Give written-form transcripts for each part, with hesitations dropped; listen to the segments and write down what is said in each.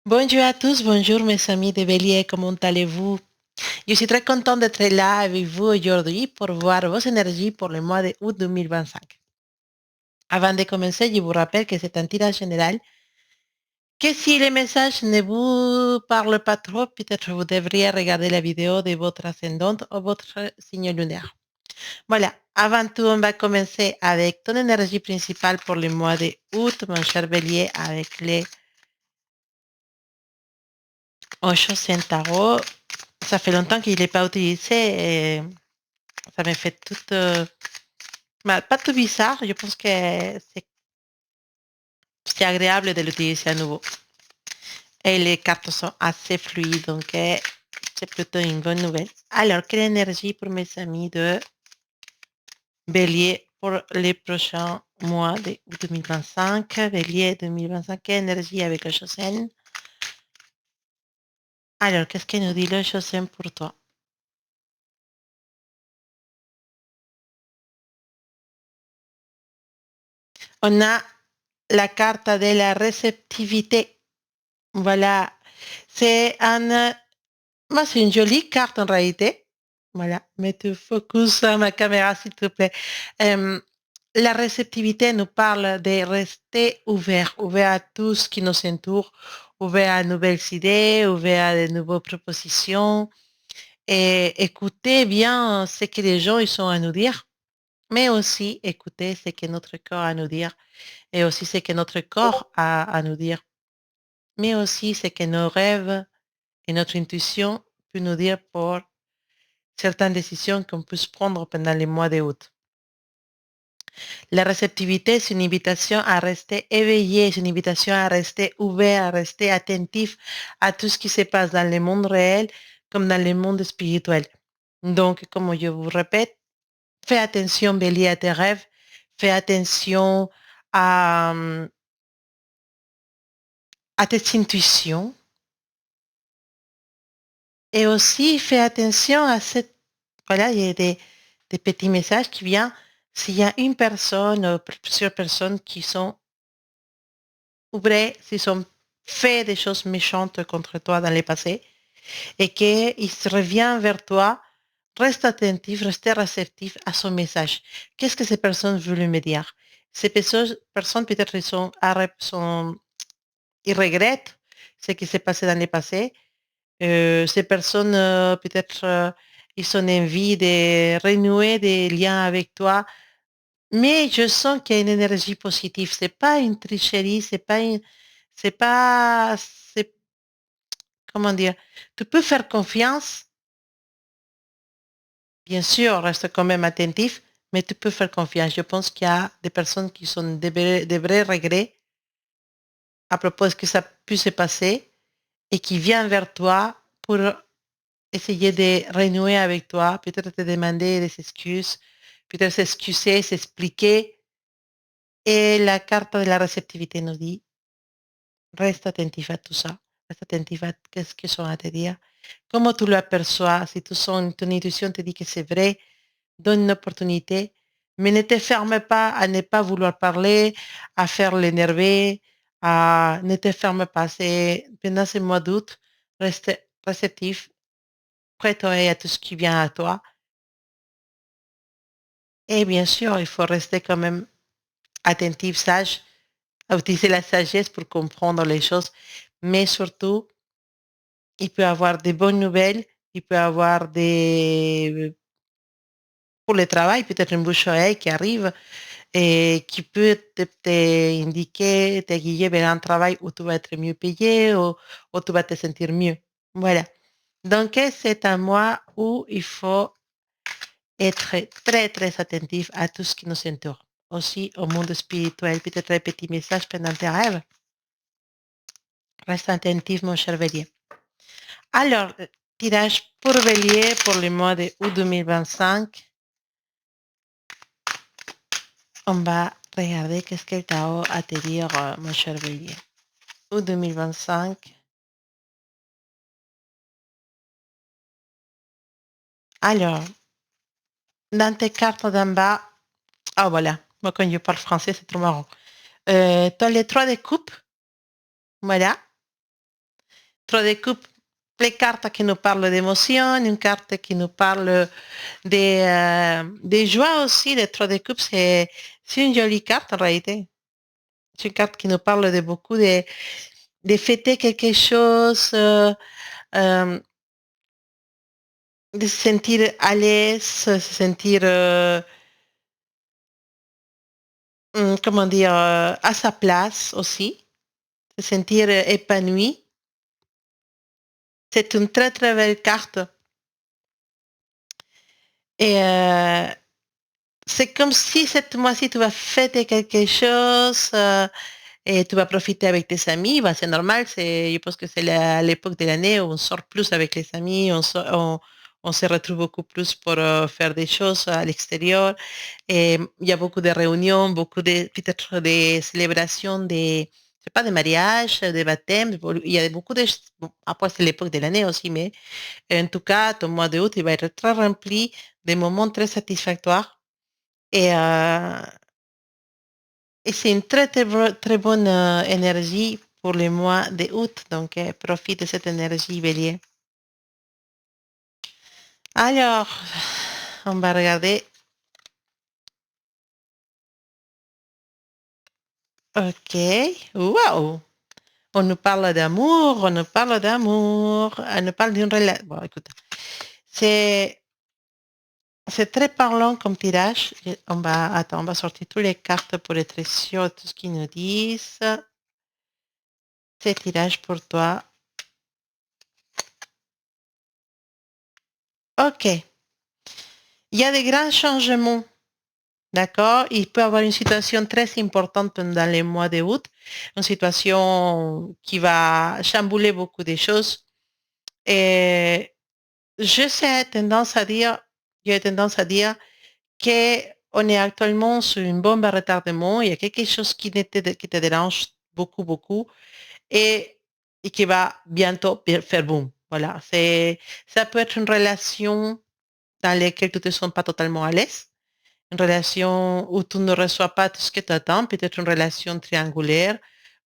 Bonjour à tous, bonjour mes amis de Bélier, comment allez-vous? Je suis très contente d'être là avec vous aujourd'hui pour voir vos énergies pour le mois de août 2025. Avant de commencer, je vous rappelle que c'est un tirage général, que si les messages ne vous parlent pas trop, peut-être vous devriez regarder la vidéo de votre ascendante ou votre signe lunaire. Voilà, avant tout, on va commencer avec ton énergie principale pour le mois de août, mon cher Bélier, avec les Osho Centauro. Ça fait longtemps qu'il n'est pas utilisé et ça me fait tout, pas tout bizarre. Je pense que c'est agréable de l'utiliser à nouveau. Et les cartes sont assez fluides, donc c'est plutôt une bonne nouvelle. Alors, quelle énergie pour mes amis de Bélier pour les prochains mois de 2025? Bélier 2025, quelle énergie avec le Chosen? Alors, qu'est-ce que nous dit le Chosen pour toi? On a la carte de la réceptivité. Voilà. C'est un, moi, c'est une jolie carte en réalité. Voilà. Mets tu focus sur ma caméra, s'il te plaît. Euh, la réceptivité nous parle de rester ouvert, ouvert à tout ce qui nous entoure, ouvert à de nouvelles idées, ouvert à de nouvelles propositions et écouter bien ce que les gens ils ont à nous dire, mais aussi écouter ce que notre corps a à nous dire et aussi ce que notre corps a à nous dire, mais aussi ce que nos rêves et notre intuition peut nous dire pour certaines décisions qu'on peut se prendre pendant les mois d'août. La réceptivité, c'est une invitation à rester éveillé, c'est une invitation à rester ouvert, à rester attentif à tout ce qui se passe dans le monde réel comme dans le monde spirituel. Donc, comme je vous répète, fais attention, Bélier, à tes rêves, fais attention à, à tes intuitions et aussi fais attention à cette... Voilà, il y a des petits messages qui viennent s'il y a une personne, plusieurs personnes qui sont vraies, s'ils ont fait des choses méchantes contre toi dans le passé et qu'ils reviennent vers toi, reste attentif, reste réceptif à son message. Qu'est-ce que ces personnes veulent me dire? Ces personnes peut-être ils regrettent ce qui s'est passé dans le passé. Ces personnes, peut-être, ils ont envie de renouer des liens avec toi. Mais je sens qu'il y a une énergie positive. C'est pas une tricherie, c'est pas, c'est, comment dire, tu peux faire confiance. Bien sûr, reste quand même attentif, mais tu peux faire confiance. Je pense qu'il y a des personnes qui sont des vrais regrets à propos de ce que ça pu se passer et qui viennent vers toi pour essayer de renouer avec toi, peut-être te demander des excuses, peut-être s'excuser, s'expliquer. Et la carte de la réceptivité nous dit, reste attentif à tout ça, reste attentif à ce qu'ils sont à te dire, comment tu l'aperçois, si ton intuition te dit que c'est vrai, donne une opportunité, mais ne te ferme pas à ne pas vouloir parler, à faire l'énervé, ne te ferme pas. Pendant ce mois d'août, reste réceptif, prête à tout ce qui vient à toi. Et bien sûr, il faut rester quand même attentif, sage, à utiliser la sagesse pour comprendre les choses, mais surtout, il peut avoir des bonnes nouvelles, il peut avoir des pour le travail, peut-être une bouche-oreille qui arrive et qui peut indiquer, te guider vers un travail où tu vas être mieux payé ou tu vas te sentir mieux. Voilà. Donc, c'est un mois où il faut être très, très attentif à tout ce qui nous entoure. Aussi au monde spirituel, peut-être un petit message pendant tes rêves. Reste attentif, mon cher Bélier. Alors, tirage pour Bélier pour le mois de août 2025. On va regarder qu'est-ce que le tarot a à te dire, mon cher Bélier. Août 2025. Alors, dans tes cartes d'en bas, ah voilà, moi quand je parle français, c'est trop marrant. Tu as les trois de coupe, voilà. trois de coupe, les cartes qui nous parlent d'émotion, une carte qui nous parle des joies aussi. Les trois de coupe, c'est une jolie carte en réalité. C'est une carte qui nous parle de beaucoup de fêter quelque chose, euh, de se sentir à l'aise, se sentir, comment dire, à sa place aussi, se sentir épanoui. C'est une très très belle carte. Et c'est comme si cette mois-ci, tu vas fêter quelque chose et tu vas profiter avec tes amis. Bah, c'est normal, je pense que c'est l'époque de l'année où on sort plus avec les amis, on se retrouve beaucoup plus pour faire des choses à l'extérieur. Et il y a beaucoup de réunions, beaucoup de, peut-être des célébrations, je sais pas, des mariages, des baptêmes. Il y a beaucoup de, bon, après c'est l'époque de l'année aussi, mais en tout cas, ton mois d'août, il va être très rempli de moments très satisfactoires. Et, euh, et c'est une très, très, très bonne énergie pour le mois d'août. Donc, profite de cette énergie, Bélier. Alors, on va regarder. OK. Wow! On nous parle d'amour, on nous parle d'amour, on nous parle d'une relation. Bon, écoute, c'est, c'est très parlant comme tirage. Attends, on va sortir toutes les cartes pour être sûr de tout ce qu'ils nous disent. C'est tirage pour toi. OK. Il y a des grands changements. D'accord? Il peut y avoir une situation très importante pendant les mois d'août, une situation qui va chambouler beaucoup de choses. Et j'ai tendance à dire qu'on est actuellement sur une bombe à retardement. Il y a quelque chose qui te dérange beaucoup, beaucoup et qui va bientôt faire boum. Voilà. Ça peut être une relation dans laquelle tu ne te sens pas totalement à l'aise, une relation où tu ne reçois pas tout ce que tu attends, peut-être une relation triangulaire,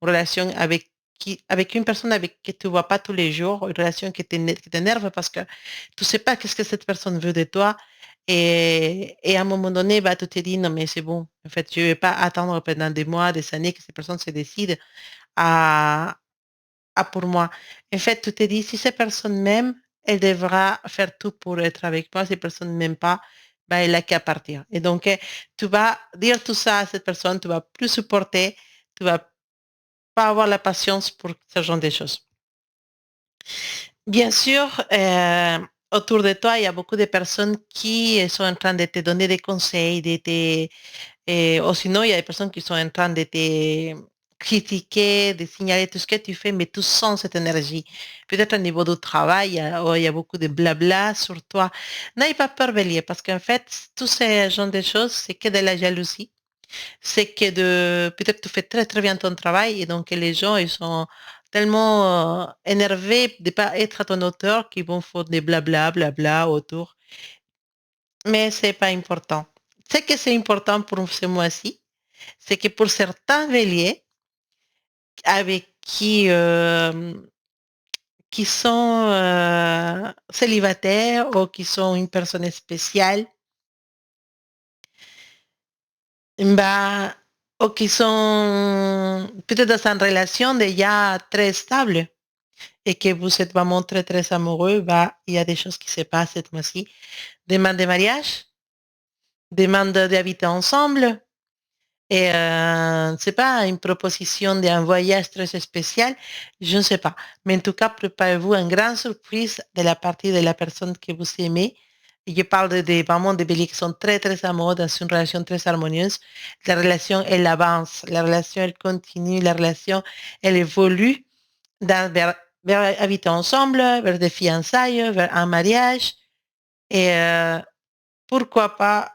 une relation avec une personne avec qui tu ne vois pas tous les jours, une relation qui t'énerve parce que tu ne sais pas qu'est-ce que cette personne veut de toi. Et à un moment donné, bah, tu te dis, non, mais c'est bon. En fait, je ne vais pas attendre pendant des mois, des années que cette personne se décide à, pour moi. En fait, tu te dis, si cette personne m'aime, elle devra faire tout pour être avec moi. Si cette personne ne m'aime pas, ben, elle n'a qu'à partir. Et donc, tu vas dire tout ça à cette personne, tu vas plus supporter, tu vas pas avoir la patience pour ce genre de choses. Bien sûr, autour de toi, il y a beaucoup de personnes qui sont en train de te donner des conseils, ou sinon, il y a des personnes qui sont en train de te critiquer, de signaler tout ce que tu fais, mais tu sens cette énergie. Peut-être au niveau du travail, il y a beaucoup de blabla sur toi. N'aie pas peur, Bélier, parce qu'en fait, tous ces genres de choses, c'est que de la jalousie. C'est que peut-être tu fais très, très bien ton travail et donc les gens, ils sont tellement énervés de ne pas être à ton hauteur qu'ils vont faire des blabla, blabla autour. Mais c'est pas important. Ce que c'est important pour ce mois-ci, c'est que pour certains béliers avec qui sont célibataires ou qui sont une personne spéciale, bah, ou qui sont peut-être dans une relation déjà très stable et que vous êtes vraiment très très amoureux, bah, il y a des choses qui se passent cette mois-ci. Demande de mariage, demande d'habiter ensemble, et c'est pas une proposition d'un voyage très spécial, je ne sais pas. Mais en tout cas, préparez-vous une grande surprise de la partie de la personne que vous aimez. Je parle vraiment de béliers qui sont très, très amoureux dans une relation très harmonieuse. La relation, elle avance, la relation, elle continue, la relation, elle évolue vers habiter ensemble, vers des fiançailles, vers un mariage. Et pourquoi pas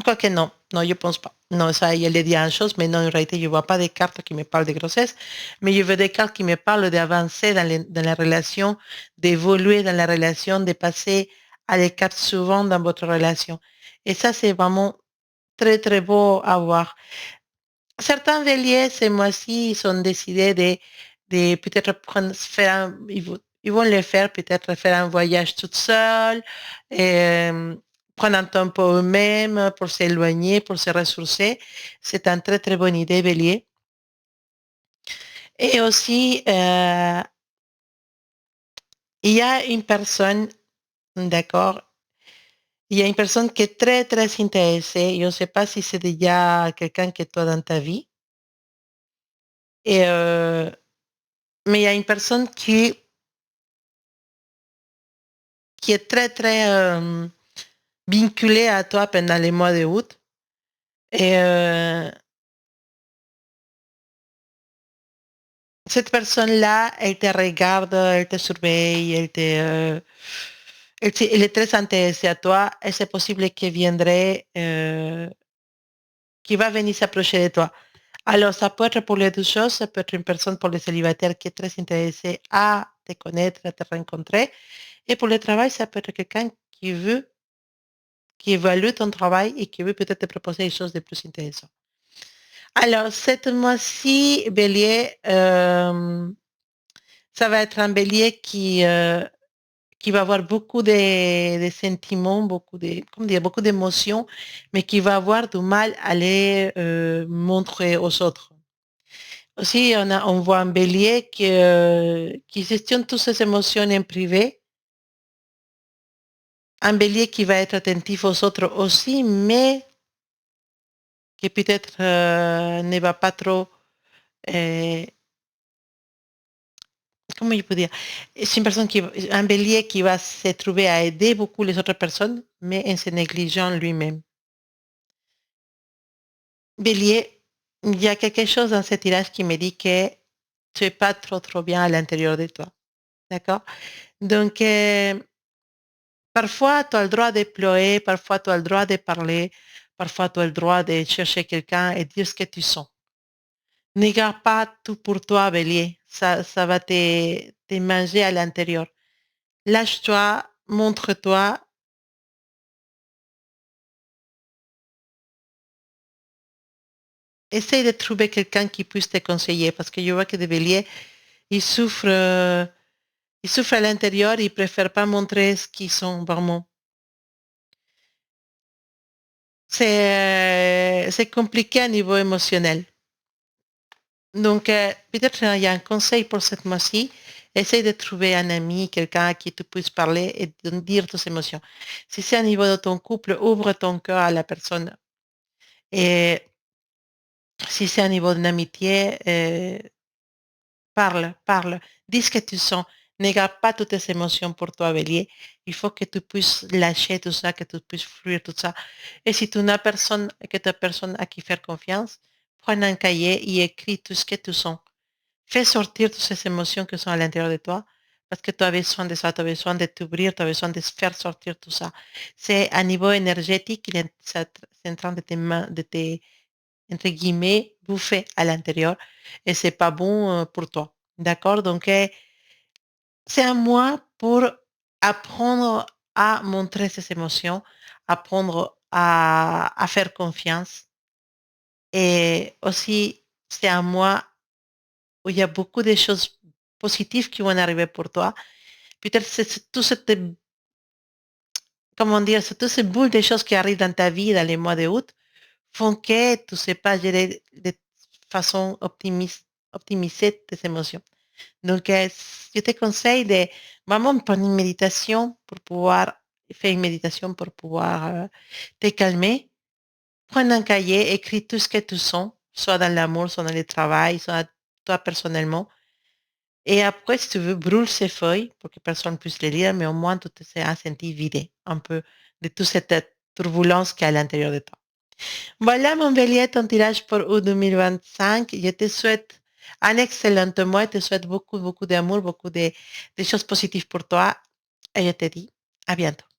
quoique non, non, je pense pas. Non, ça, il a dit une chose, mais non, en réalité, je ne vois pas des cartes qui me parlent de grossesse, mais je veux des cartes qui me parlent d'avancer dans la relation, d'évoluer dans la relation, de passer à des cartes souvent dans votre relation. Et ça, c'est vraiment très, très beau à voir. Certains béliers, ces mois-ci, ils ont décidé peut-être prendre, faire ils vont le faire, peut-être faire un voyage toute seule, et, prendre un temps pour eux-mêmes, pour s'éloigner, pour se ressourcer. C'est une très, très bonne idée, Bélier. Et aussi, il y a une personne, d'accord, il y a une personne qui est très, très intéressée. Je ne sais pas si c'est déjà quelqu'un que toi dans ta vie. Et, mais il y a une personne qui est très, très vinculée à toi pendant les mois de août. Et cette personne-là, elle te regarde, elle te surveille, elle est très intéressée à toi. Et c'est possible qu'elle viendrait, qui va venir s'approcher de toi. Alors, ça peut être pour les deux choses. Ça peut être une personne pour les célibataires qui est très intéressée à te connaître, à te rencontrer. Et pour le travail, ça peut être quelqu'un qui évalue ton travail et qui veut peut-être te proposer des choses de plus intéressantes. Alors, cette mois-ci, Bélier, ça va être un Bélier qui va avoir beaucoup de sentiments, comment dire, beaucoup d'émotions, mais qui va avoir du mal à les montrer aux autres. Aussi, on voit un Bélier qui gestionne toutes ses émotions en privé, un Bélier qui va être attentif aux autres aussi, mais qui peut-être ne va pas trop, euh, comment je peux dire, c'est une personne un Bélier qui va se trouver à aider beaucoup les autres personnes, mais en se négligeant lui-même. Bélier, il y a quelque chose dans ce tirage qui me dit que tu n'es pas trop, trop bien à l'intérieur de toi. D'accord? Donc, parfois, tu as le droit de pleurer, parfois, tu as le droit de parler, parfois, tu as le droit de chercher quelqu'un et dire ce que tu sens. Ne garde pas tout pour toi, Bélier. Ça va te manger à l'intérieur. Lâche-toi, montre-toi. Essaye de trouver quelqu'un qui puisse te conseiller parce que je vois que des béliers, ils souffrent, euh, ils souffrent à l'intérieur, ils préfèrent pas montrer ce qu'ils sont vraiment. C'est compliqué à niveau émotionnel. Donc, peut-être il y a un conseil pour cette mois-ci. Essaye de trouver un ami, quelqu'un à qui tu puisses parler et de dire tes émotions. Si c'est à niveau de ton couple, ouvre ton cœur à la personne. Et si c'est à niveau d'une amitié, parle, parle. Dis ce que tu sens. Ne garde pas toutes tes émotions pour toi, Bélier. Il faut que tu puisses lâcher tout ça, que tu puisses fluir tout ça. Et si tu n'as personne, que tu as personne à qui faire confiance, prends un cahier et écris tout ce que tu sens. Fais sortir toutes ces émotions qui sont à l'intérieur de toi parce que tu as besoin de ça, tu as besoin de t'ouvrir, tu as besoin de faire sortir tout ça. C'est à niveau énergétique, c'est en train de te, entre guillemets, bouffer à l'intérieur et c'est pas bon pour toi. D'accord? Donc, c'est à moi pour apprendre à montrer ces émotions, apprendre à faire confiance et aussi, c'est à moi où il y a beaucoup de choses positives qui vont arriver pour toi. Peut-être c'est tout cette, comment dire, c'est toutes ces boules de choses qui arrivent dans ta vie dans les mois de août font que tu ne sais pas gérer de façon optimiser tes émotions. Donc, je te conseille de vraiment prendre une méditation pour pouvoir faire une méditation pour pouvoir te calmer. Prends un cahier, écris tout ce que tu sens, soit dans l'amour, soit dans le travail, soit toi personnellement. Et après, si tu veux, brûle ces feuilles pour que personne puisse les lire, mais au moins tu te seras senti vidé un peu de toute cette turbulence qu'il y a à l'intérieur de toi. Voilà, mon bélier, ton tirage pour août 2025. Je te souhaite un excellent mois. Je te souhaite beaucoup, beaucoup d'amour, beaucoup de choses positives pour toi. Et je te dis à bientôt.